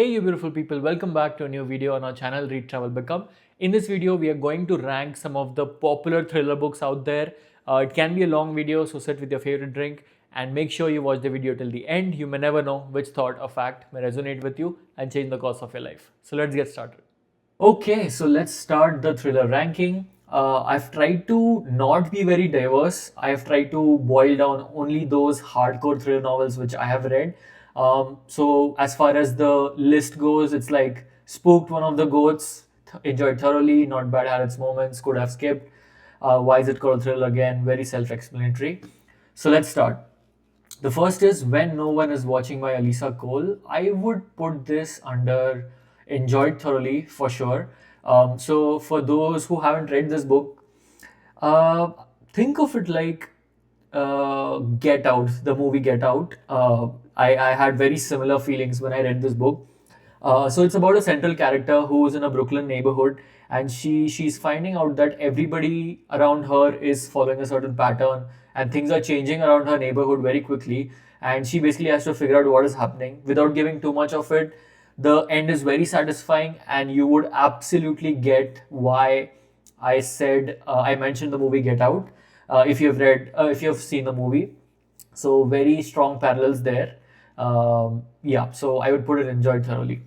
Hey you beautiful people, welcome back to a new video on our channel Read Travel Become. In this video we are going to rank some of the popular thriller books out there. It can be a long video, so sit with your favorite drink and make sure you watch the video till the end. You may never know which thought or fact may resonate with you and change the course of your life. So let's get started. Okay, so let's start the thriller ranking. I've tried to not be very diverse. I've tried to boil down only those hardcore thriller novels which I have read. So as far as the list goes, it's like Spooked, one of the goats, enjoyed thoroughly, not bad, had its moments, could have skipped. Why is it called thriller again? Very self-explanatory. So let's start. The first is When No One Is Watching by Elisa Cole. I would put this under enjoyed thoroughly for sure. So for those who haven't read this book, uh, think of it like Get Out, the movie Get Out. I had very similar feelings when I read this book. So it's about a central character who's in a Brooklyn neighborhood, and she's finding out that everybody around her is following a certain pattern, and things are changing around her neighborhood very quickly. And she basically has to figure out what is happening without giving too much of it. The end is very satisfying, and you would absolutely get why I mentioned the movie Get Out. If you have seen the movie, so very strong parallels there. Yeah, so I would put it enjoyed thoroughly.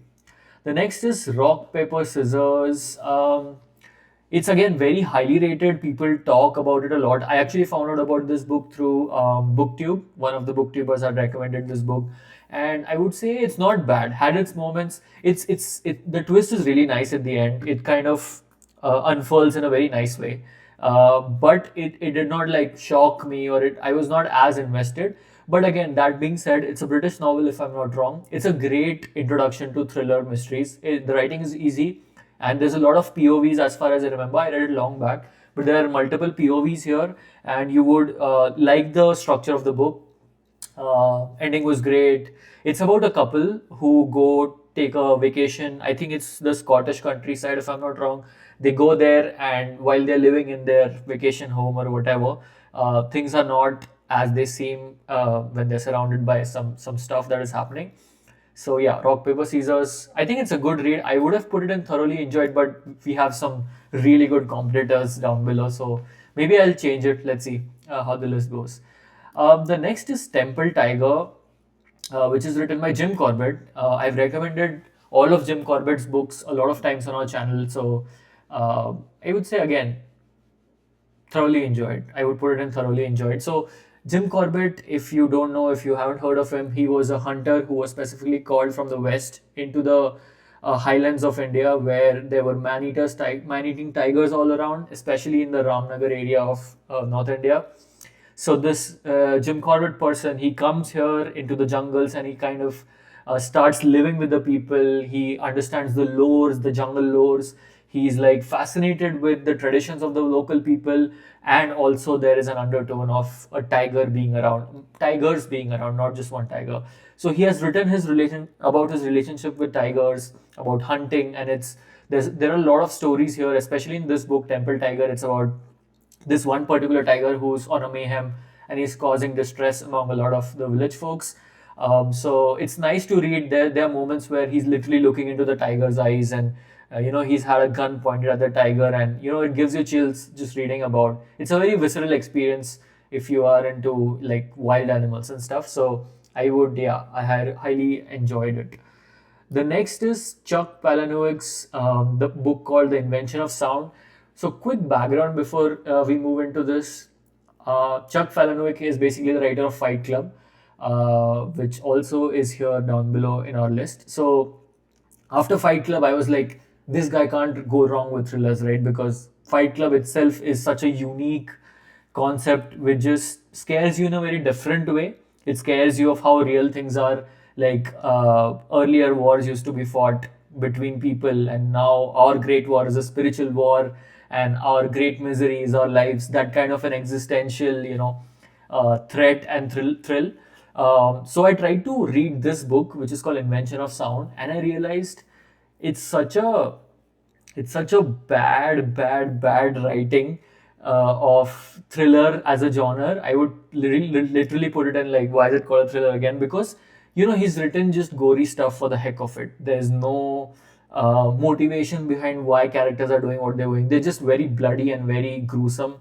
The next is Rock, Paper, Scissors. It's again very highly rated. People talk about it a lot. I actually found out about this book through BookTube. One of the BookTubers had recommended this book, and I would say it's not bad. Had its moments. The twist is really nice at the end. It kind of unfurls in a very nice way. But it did not like shock me, or I was not as invested. But again, that being said, it's a British novel if I'm not wrong. It's a great introduction to thriller mysteries. The writing is easy, and there's a lot of POVs as far as I remember. I read it long back, but there are multiple POVs here, and you would like the structure of the book. Ending was great. It's about a couple who go take a vacation. I think it's the Scottish countryside, if I'm not wrong. They go there, and while they're living in their vacation home or whatever, things are not as they seem when they're surrounded by some stuff that is happening. So yeah, Rock Paper Scissors. I think it's a good read. I would have put it in thoroughly enjoyed, but we have some really good competitors down below. So maybe I'll change it. Let's see how the list goes. The next is Temple Tiger, which is written by Jim Corbett. I've recommended all of Jim Corbett's books a lot of times on our channel. So I would say again, thoroughly enjoyed. I would put it in thoroughly enjoyed. So Jim Corbett, if you don't know, if you haven't heard of him, he was a hunter who was specifically called from the west into the highlands of India, where there were man-eating tigers all around, especially in the Ramnagar area of North India. So this Jim Corbett person, he comes here into the jungles, and he kind of starts living with the people. He understands the lores, the jungle lores. He's like fascinated with the traditions of the local people, and also there is an undertone of tigers being around, not just one tiger. So he has written his relationship with tigers, about hunting, and there are a lot of stories here, especially in this book, Temple Tiger. It's about this one particular tiger who's on a mayhem, and he's causing distress among a lot of the village folks. So it's nice to read. There are moments where he's literally looking into the tiger's eyes, and he's had a gun pointed at the tiger, and it gives you chills just reading about. It's a very visceral experience if you are into like wild animals and stuff. So I had highly enjoyed it. The next is Chuck Palahniuk's the book called The Invention of Sound. So, quick background before we move into this. Chuck Palahniuk is basically the writer of Fight Club, which also is here down below in our list. So, after Fight Club, I was like, this guy can't go wrong with thrillers, right? Because Fight Club itself is such a unique concept which just scares you in a very different way. It scares you of how real things are. Like earlier wars used to be fought between people, and now our great war is a spiritual war, and our great misery is our lives. That kind of an existential, threat and thrill. So I tried to read this book, which is called Invention of Sound, and I realized it's such a bad writing of thriller as a genre. I would literally put it in like, why is it called a thriller again? Because he's written just gory stuff for the heck of it. There's no motivation behind why characters are doing what they're doing. They're just very bloody and very gruesome.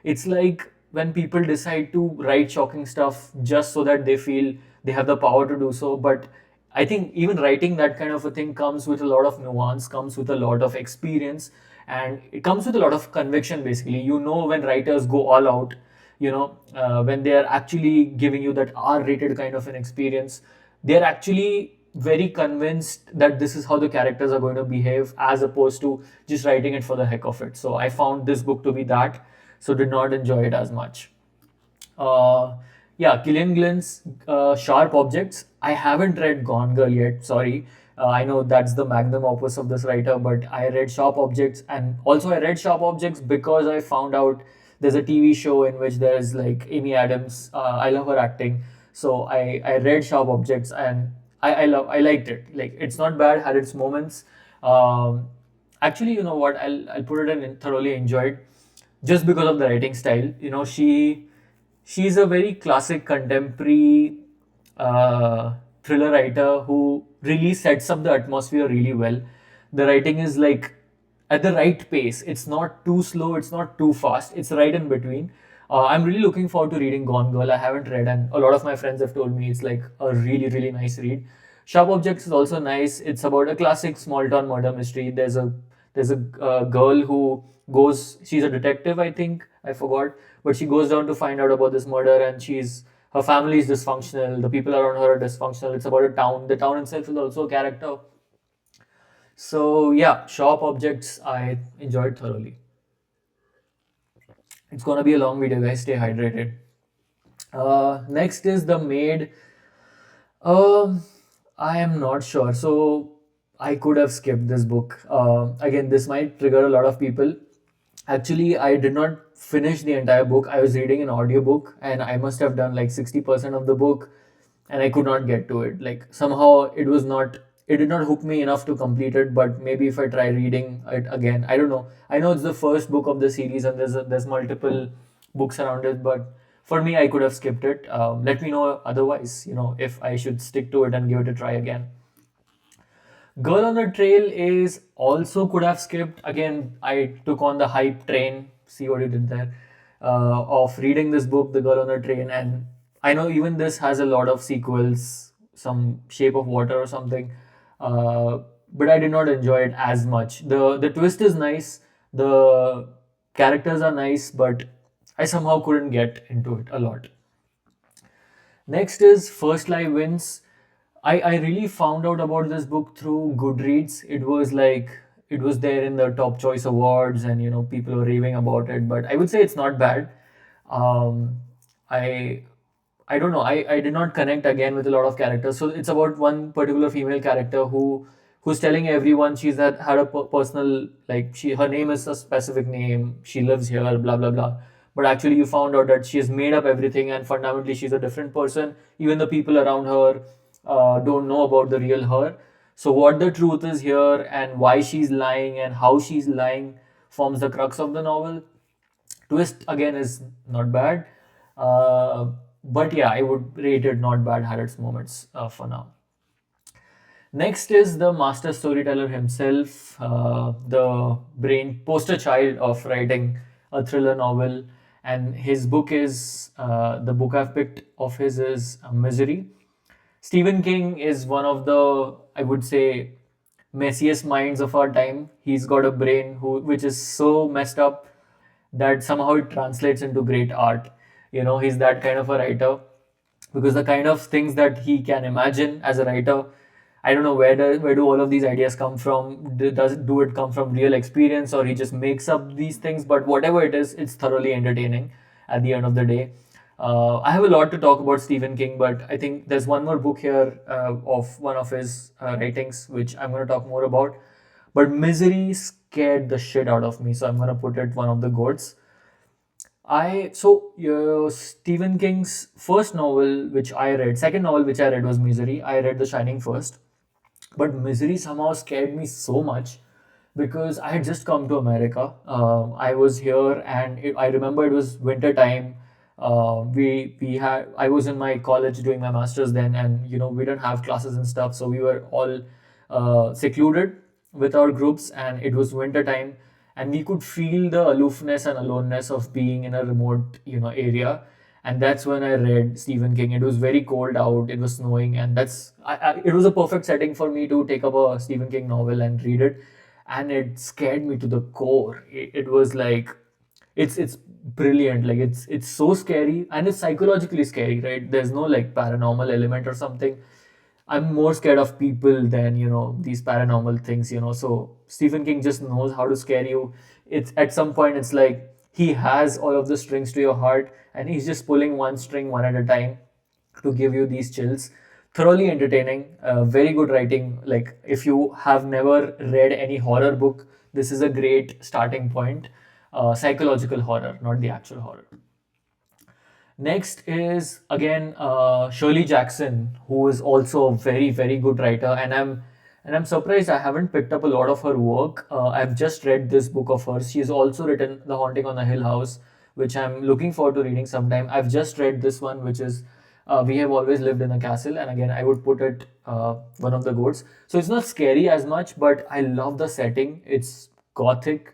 It's like when people decide to write shocking stuff just so that they feel they have the power to do so. But I think even writing that kind of a thing comes with a lot of nuance, comes with a lot of experience, and it comes with a lot of conviction. Basically, when writers go all out, when they are actually giving you that R-rated kind of an experience, they're actually very convinced that this is how the characters are going to behave, as opposed to just writing it for the heck of it. So I found this book to be that, so did not enjoy it as much. uh, yeah, Gillian Glynn's Sharp Objects. I haven't read Gone Girl yet. Sorry. I know that's the magnum opus of this writer, but I read Sharp Objects, and also I read Sharp Objects because I found out there's a TV show in which there's like Amy Adams. I love her acting, so I read Sharp Objects, and I liked it. Like, it's not bad, had its moments. Um, Actually, you know what? I'll put it in thoroughly enjoyed, just because of the writing style. She's a very classic contemporary thriller writer who really sets up the atmosphere really well. The writing is like at the right pace. It's not too slow, it's not too fast, it's right in between. I'm really looking forward to reading Gone Girl. I haven't read, and a lot of my friends have told me it's like a really, really nice read. Sharp Objects is also nice. It's about a classic small town murder mystery. There's a girl who goes. She's a detective, I think. I forgot, but she goes down to find out about this murder, and her family is dysfunctional. The people around her are dysfunctional. It's about a town. The town itself is also a character. So yeah, Sharp Objects I enjoyed thoroughly. It's gonna be a long video, guys. Stay hydrated. Next is The Maid. Um, I am not sure. So I could have skipped this book. Again, this might trigger a lot of people. Actually, I did not finish the entire book. I was reading an audiobook, and I must have done like 60% of the book, and I could not get to it. Like, somehow it did not hook me enough to complete it. But maybe if I try reading it again, I don't know. I know it's the first book of the series, and there's multiple books around it, but for me, I could have skipped it. Let me know otherwise, if I should stick to it and give it a try again. Girl on the Trail is also could have skipped. Again, I took on the hype train. See what you did there. Of reading this book, The Girl on the Train, and I know even this has a lot of sequels, some Shape of Water or something. Uh, but I did not enjoy it as much. The twist is nice. The characters are nice, but I somehow couldn't get into it a lot. Next is First Live Wins. I really found out about this book through Goodreads. It was there in the top choice awards, and people were raving about it. But I would say it's not bad. Um, I I don't know. I did not connect again with a lot of characters. So it's about one particular female character who's telling everyone she's had a personal, like, her name is a specific name. She lives here, blah blah blah. But actually, you found out that she has made up everything, and fundamentally, she's a different person. Even the people around her don't know about the real her. So what the truth is here, and why she's lying, and how she's lying, forms the crux of the novel. Twist again is not bad. Uh, but yeah, I would rate it not bad, had its moments for now. Next is the master storyteller himself, the brain poster child of writing a thriller novel. And his book is the book I've picked of his is Misery. Stephen King is one of the, I would say, messiest minds of our time. He's got a brain which is so messed up that somehow it translates into great art. He's that kind of a writer, because the kind of things that he can imagine as a writer, I don't know where do all of these ideas come from. Do it come from real experience, or he just makes up these things? But whatever it is, it's thoroughly entertaining at the end of the day. I have a lot to talk about Stephen King, but I think there's one more book here of one of his writings, which I'm going to talk more about. But Misery scared the shit out of me, so I'm going to put it one of the goats. Stephen King's first novel, which I read, second novel which I read was Misery. I read The Shining first, but Misery somehow scared me so much because I had just come to America. I was here, and I remember it was winter time. We had I was in my college doing my masters then, and we didn't have classes and stuff, so we were all secluded with our groups, and it was winter time, and we could feel the aloofness and aloneness of being in a remote area. And that's when I read Stephen King. It was very cold out, it was snowing, and it was a perfect setting for me to take up a Stephen King novel and read it. And it scared me to the core. It was like it's brilliant. Like it's so scary, and it's psychologically scary, right? There's no like paranormal element or something. I'm more scared of people than these paranormal things. So Stephen King just knows how to scare you. It's at some point it's like he has all of the strings to your heart, and he's just pulling one string one at a time to give you these chills. Thoroughly entertaining, very good writing. Like if you have never read any horror book, this is a great starting point. Psychological horror, not the actual horror. Next is again Shirley Jackson, who is also a very very good writer, and I'm surprised I haven't picked up a lot of her work. I've just read this book of hers. She's also written The Haunting on the Hill House, which I'm looking forward to reading sometime. I've just read this one, which is We Have Always Lived in a Castle, and again I would put it one of the goats. So it's not scary as much, but I love the setting. It's gothic.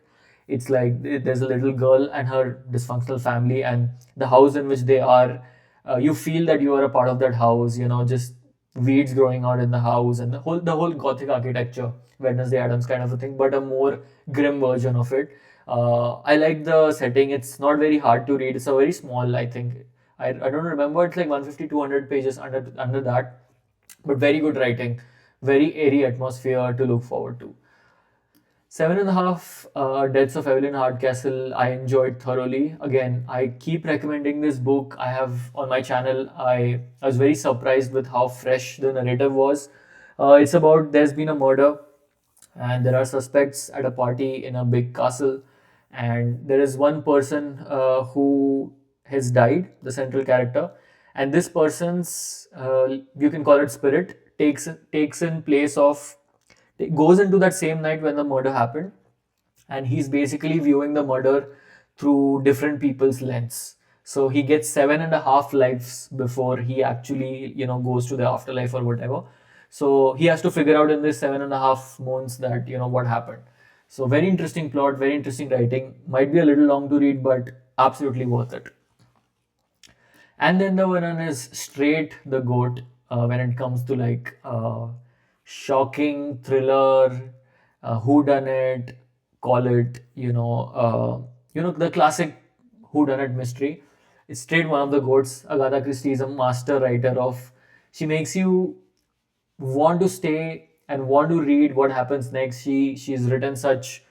It's like there's a little girl and her dysfunctional family, and the house in which they are, you feel that you are a part of that house. Just weeds growing out in the house, and the whole gothic architecture, Wednesday Adams kind of a thing, but a more grim version of it. I like the setting. It's not very hard to read. It's a very small, I think. I don't remember. It's like 150, 200 pages under that, but very good writing, very airy atmosphere to look forward to. Seven and a half Deaths of Evelyn Hardcastle, I enjoyed thoroughly. Again, I keep recommending this book. I have on my channel. I was very surprised with how fresh the narrative was. It's about there's been a murder, and there are suspects at a party in a big castle, and there is one person who has died, the central character, and this person's you can call it spirit takes in place of goes into that same night when the murder happened, and he's basically viewing the murder through different people's lens. So he gets 7.5 lives before he actually goes to the afterlife or whatever. So he has to figure out in this 7.5 months that what happened. So very interesting plot, very interesting writing. Might be a little long to read, but absolutely worth it. And then the one is straight the goat when it comes to like shocking thriller, who done it, call it the classic who done it mystery. It's straight one of the goats. Agatha Christie is a master writer of. She makes you want to stay and want to read what happens next. She's written such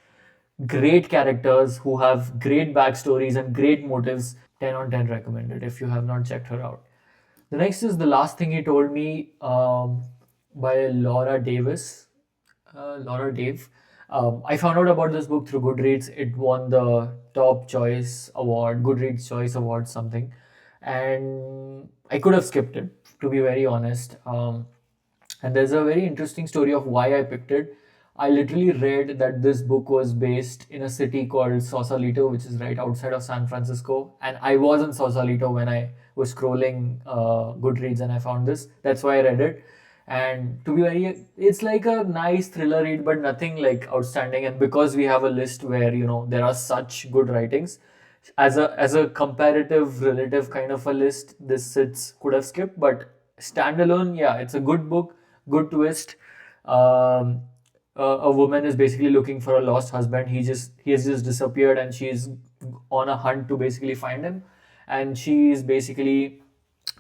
great characters who have great backstories and great motives. 10 on 10 recommended if you have not checked her out. The next is The Last Thing He Told Me by Laura Davis. Laura Dave. I found out about this book through Goodreads. It won the top choice award, Goodreads choice award, something. And I could have skipped it, to be very honest. And there's a very interesting story of why I picked it. I literally read that this book was based in a city called Sausalito, which is right outside of San Francisco. And I was in Sausalito when I was scrolling Goodreads and I found this. That's why I read it. And to be very, it's like a nice thriller read, but nothing like outstanding. And because we have a list where there are such good writings, as a comparative relative kind of a list, this sits could have skipped. But standalone, yeah, it's a good book, good twist. Um, a woman is basically looking for a lost husband. He has just disappeared, and she's on a hunt to basically find him. And she is basically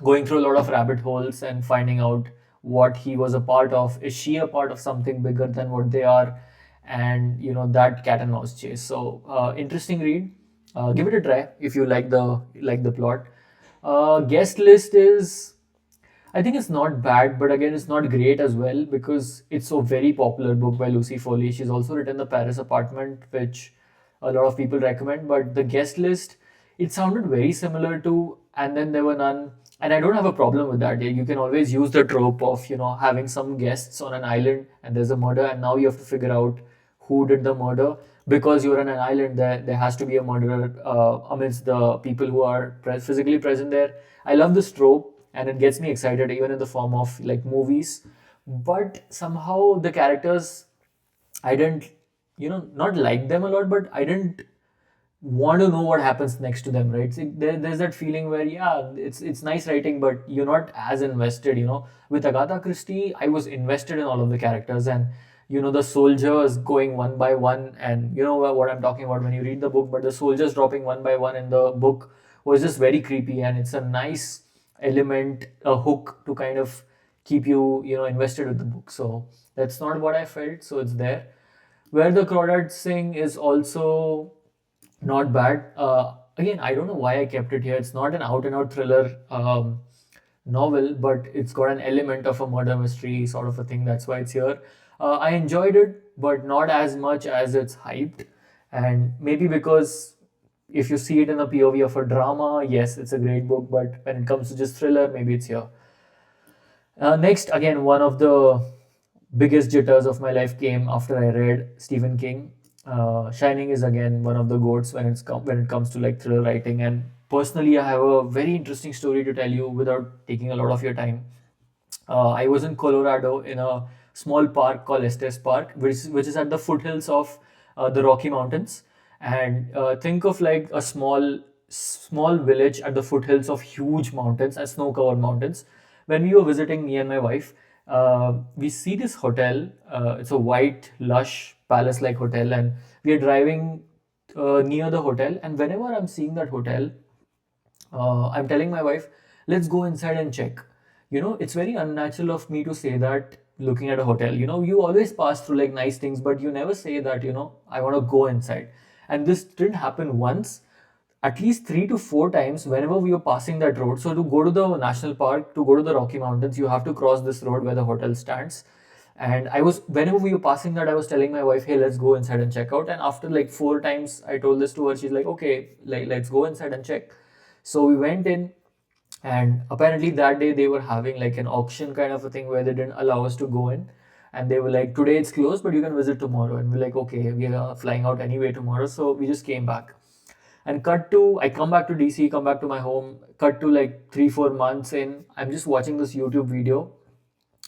going through a lot of rabbit holes and finding out what he was a part of. Is she a part of something bigger than what they are? And that cat and mouse chase. So interesting read. Give it a try if you like the plot. Guest list is, I think it's not bad, but again, it's not great as well because it's a very popular book by Lucy Foley. She's also written The Paris Apartment, which a lot of people recommend. But the guest list, it sounded very similar to And Then There Were None. And I don't have a problem with that. You can always use the trope of, having some guests on an island and there's a murder, and now you have to figure out who did the murder. because you're on an island, there has to be a murderer amidst the people who are physically present there. I love this trope, and it gets me excited even in the form of like movies. But somehow the characters, I didn't, not like them a lot, but I didn't want to know what happens next to them, right? So there's that feeling where, yeah, it's nice writing, but you're not as invested. With Agatha Christie, I was invested in all of the characters, and the soldiers going one by one, and you know what I'm talking about when you read the book. But the soldiers dropping one by one in the book was just very creepy, and it's a nice element, a hook to kind of keep you, invested with the book. So that's not what I felt. So it's there. Where the Crawdads Sing is also not bad. Again, I don't know why I kept it here. It's not an out and out thriller novel, but it's got an element of a murder mystery sort of a thing. That's why it's here. I enjoyed it, but not as much as it's hyped. And maybe because if you see it in the POV of a drama, yes, it's a great book, but when it comes to just thriller, maybe it's here. Next, again, one of the biggest jitters of my life came after I read Stephen King. Shining is again one of the goats when it comes to like thriller writing. And personally, I have a very interesting story to tell you without taking a lot of your time. I was in Colorado in a small park called Estes Park, which is at the foothills of the Rocky Mountains. And think of like a small village at the foothills of huge mountains, and snow-covered mountains. When we were visiting, me and my wife, we see this hotel. It's a white, lush, palace-like hotel, and we are driving near the hotel. And whenever I'm seeing that hotel, I'm telling my wife, let's go inside and check. It's very unnatural of me to say that looking at a hotel. You always pass through like nice things, but you never say that, I want to go inside. And this didn't happen once, at least 3 to 4 times whenever we were passing that road. So to go to the national park, to go to the Rocky Mountains, you have to cross this road where the hotel stands. And whenever we were passing that, I was telling my wife, hey, let's go inside and check out. And after like 4 times I told this to her, she's like, okay, like let's go inside and check. So we went in, and apparently that day they were having like an auction kind of a thing where they didn't allow us to go in. And they were like, today it's closed, but you can visit tomorrow. And we're like, okay, we are flying out anyway tomorrow. So we just came back. And I come back to DC, come back to my home, cut to like 3, 4 months in, I'm just watching this YouTube video,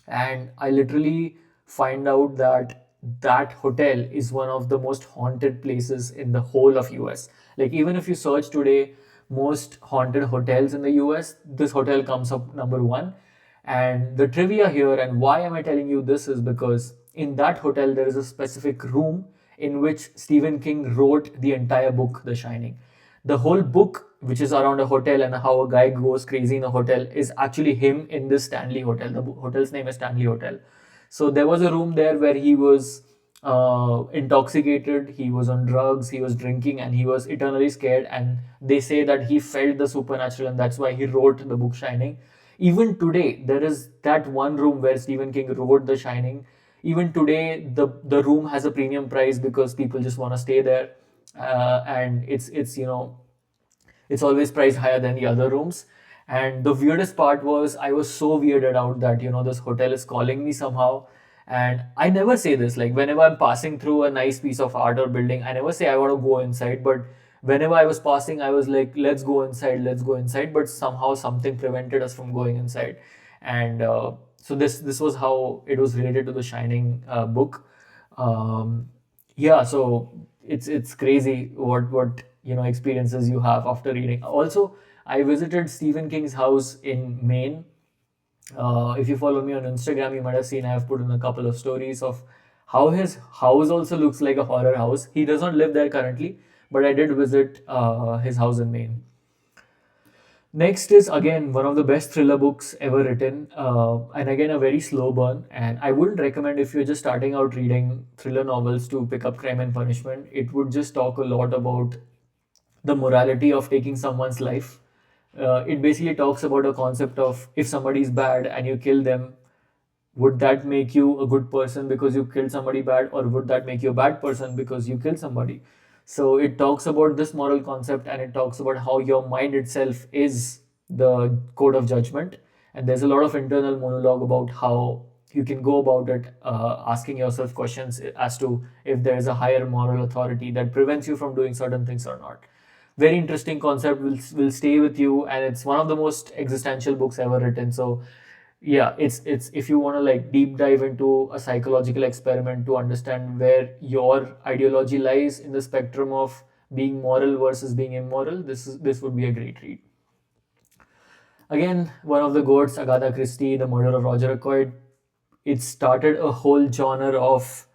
and I literally find out that that hotel is one of the most haunted places in the whole of US. Like even if you search today most haunted hotels in the US, this hotel comes up number one. And the trivia here, and why am I telling you this, is because in that hotel there is a specific room in which Stephen King wrote the entire book, The Shining. The whole book, which is around a hotel and how a guy goes crazy in a hotel, is actually him in this Stanley Hotel. The hotel's name is Stanley Hotel. So there was a room there where he was intoxicated, he was on drugs, he was drinking, and he was eternally scared. And they say that he felt the supernatural, and that's why he wrote the book Shining. Even today, there is that one room where Stephen King wrote The Shining. Even today, the room has a premium price because people just want to stay there, and it's always priced higher than the other rooms. And the weirdest part was I was so weirded out that this hotel is calling me somehow. And I never say this, like whenever I'm passing through a nice piece of art or building, I never say I want to go inside. But whenever I was passing, I was like, let's go inside, let's go inside. But somehow something prevented us from going inside. And so this was how it was related to the Shining book. Yeah, so it's crazy what experiences you have after reading. Also, I visited Stephen King's house in Maine. If you follow me on Instagram, you might have seen I have put in a couple of stories of how his house also looks like a horror house. He does not live there currently, but I did visit his house in Maine. Next is again one of the best thriller books ever written, and again a very slow burn. And I wouldn't recommend if you're just starting out reading thriller novels to pick up Crime and Punishment. It would just talk a lot about the morality of taking someone's life. It basically talks about a concept of if somebody is bad and you kill them, would that make you a good person because you killed somebody bad, or would that make you a bad person because you killed somebody? So it talks about this moral concept, and it talks about how your mind itself is the code of judgment. And there's a lot of internal monologue about how you can go about it asking yourself questions as to if there is a higher moral authority that prevents you from doing certain things or not. Very interesting concept, will stay with you, and it's one of the most existential books ever written. So yeah, it's if you want to like deep dive into a psychological experiment to understand where your ideology lies in the spectrum of being moral versus being immoral, this would be a great read. Again, one of the goats, Agatha Christie, The Murder of Roger Ackroyd. It started a whole genre of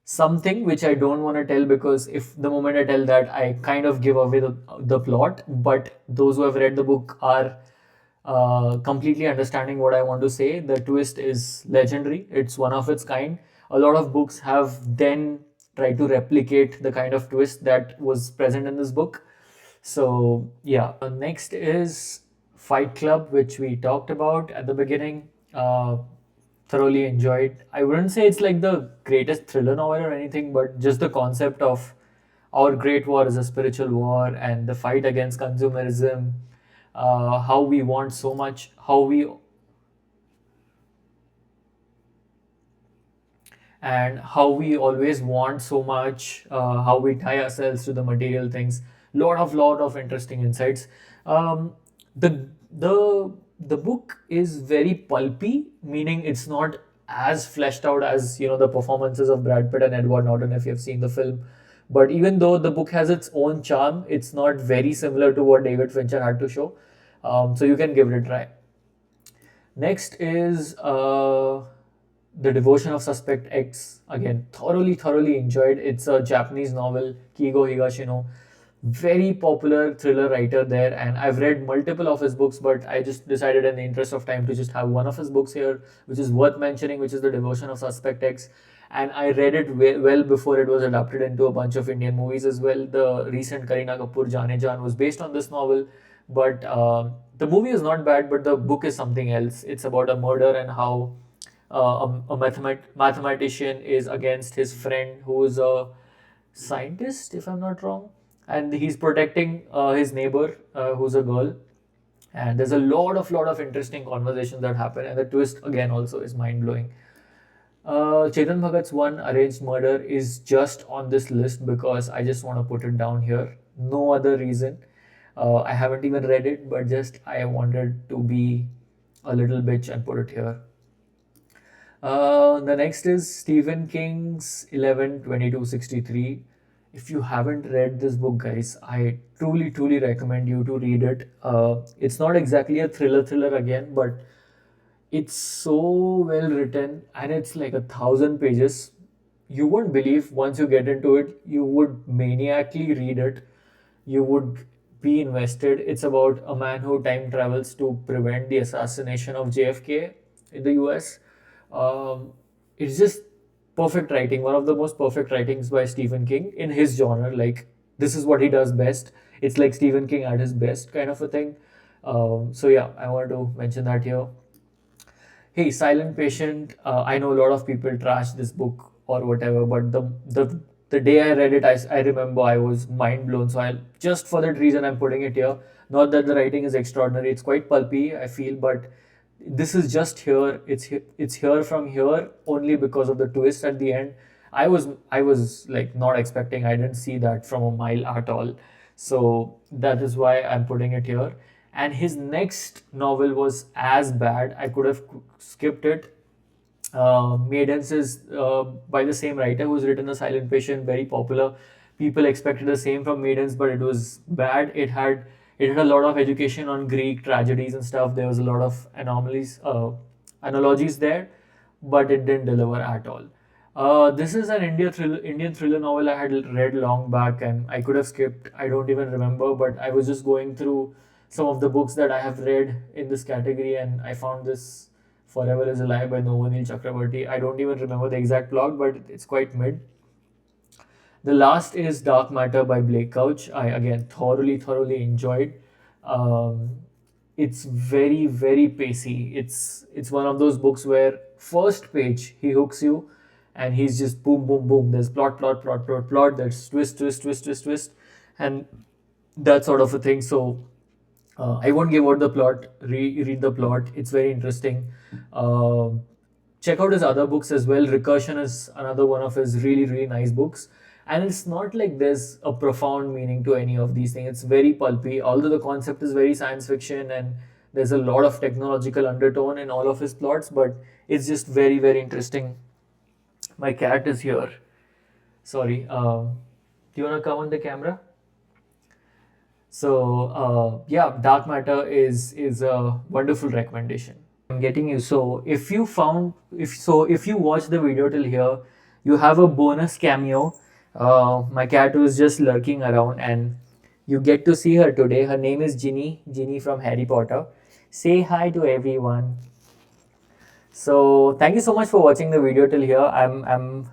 something which I don't want to tell, because if the moment I tell that, I kind of give away the plot. But those who have read the book are completely understanding what I want to say. The twist is legendary, it's one of its kind. A lot of books have then tried to replicate the kind of twist that was present in this book. So, yeah. Next is Fight Club, which we talked about at the beginning. Thoroughly enjoyed. I wouldn't say it's like the greatest thriller novel or anything, but just the concept of our great war is a spiritual war, and the fight against consumerism, how we want so much, how we always want so much, how we tie ourselves to the material things. Lot of interesting insights. Um, the the book is very pulpy, meaning it's not as fleshed out as the performances of Brad Pitt and Edward Norton if you have seen the film. But even though the book has its own charm, it's not very similar to what David Fincher had to show. So you can give it a try. Next is The Devotion of Suspect X. Again, thoroughly enjoyed. It's a Japanese novel, Kigo Higashino. Very popular thriller writer there, and I've read multiple of his books, but I just decided in the interest of time to just have one of his books here, which is worth mentioning, which is The Devotion of Suspect X. And I read it well before it was adapted into a bunch of Indian movies as well. The recent Kareena Kapoor Jaane Jaan was based on this novel, but the movie is not bad, but the book is something else. It's about a murder and how mathematician is against his friend who is a scientist, if I'm not wrong, and he's protecting his neighbor who's a girl. And there's a lot of interesting conversations that happen, and the twist again also is mind blowing. Chetan Bhagat's One Arranged Murder is just on this list because I just want to put it down here. No other reason. I haven't even read it, but just I wanted to be a little bitch and put it here. The next is Stephen King's 11/22/63. If you haven't read this book, guys, I truly recommend you to read it. It's not exactly a thriller again, but it's so well written, and it's like 1,000 pages. You won't believe once you get into it. You would maniacally read it. You would be invested. It's about a man who time travels to prevent the assassination of JFK in the US. It's just perfect writing, one of the most perfect writings by Stephen King in his genre. Like, this is what he does best. It's like Stephen King at his best, kind of a thing. So yeah, I wanted to mention that here. Hey, Silent Patient. I know a lot of people trash this book or whatever, but the day I read it, I remember I was mind blown. So I just for that reason I'm putting it here. Not that the writing is extraordinary. It's quite pulpy, I feel, but this is just here. It's here from here only because of the twist at the end. I was like not expecting. I didn't see that from a mile at all. So that is why I'm putting it here. And his next novel was as bad. I could have skipped it. Maidens is by the same writer who's written The Silent Patient, very popular. People expected the same from Maidens, but it was bad. It had a lot of education on Greek tragedies and stuff. There was a lot of analogies there, but it didn't deliver at all. This is an Indian thriller novel I had read long back, and I could have skipped. I don't even remember, but I was just going through some of the books that I have read in this category, and I found this Forever is a Lie by Novanil Chakrabarti. I don't even remember the exact plot, but it's quite mid. The last is Dark Matter by Blake Couch. I again thoroughly enjoyed. Um, it's very pacey. It's one of those books where first page he hooks you, and he's just boom. There's plot. There's twist, and that sort of a thing. So I won't give out the plot. Read the plot. It's very interesting. Um check out his other books as well. Recursion is another one of his really, really nice books. And it's not like there's a profound meaning to any of these things. It's very pulpy, although the concept is very science fiction and there's a lot of technological undertone in all of his plots, but it's just very, very interesting. My cat is here. Sorry. Do you want to come on the camera? So yeah, Dark Matter is a wonderful recommendation. I'm getting you. So if you watch the video till here, you have a bonus cameo. My cat was just lurking around, and you get to see her today. Her name is Ginny. Ginny from Harry Potter. Say hi to everyone. So thank you so much for watching the video till here. I'm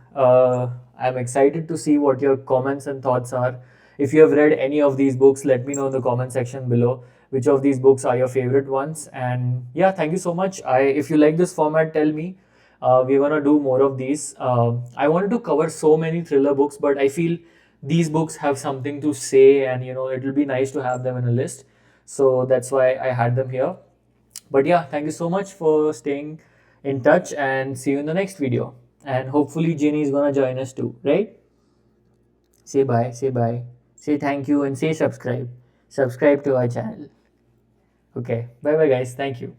excited to see what your comments and thoughts are. If you have read any of these books, let me know in the comment section below which of these books are your favorite ones. And yeah, thank you so much. If you like this format, tell me. We're gonna do more of these. I wanted to cover so many thriller books, but I feel these books have something to say, and it'll be nice to have them in a list. So that's why I had them here. But yeah, thank you so much for staying in touch, and see you in the next video. And hopefully Jenny is gonna join us too, right? Say bye, say bye, say thank you, and say subscribe. Subscribe to our channel. Okay, bye bye guys. Thank you.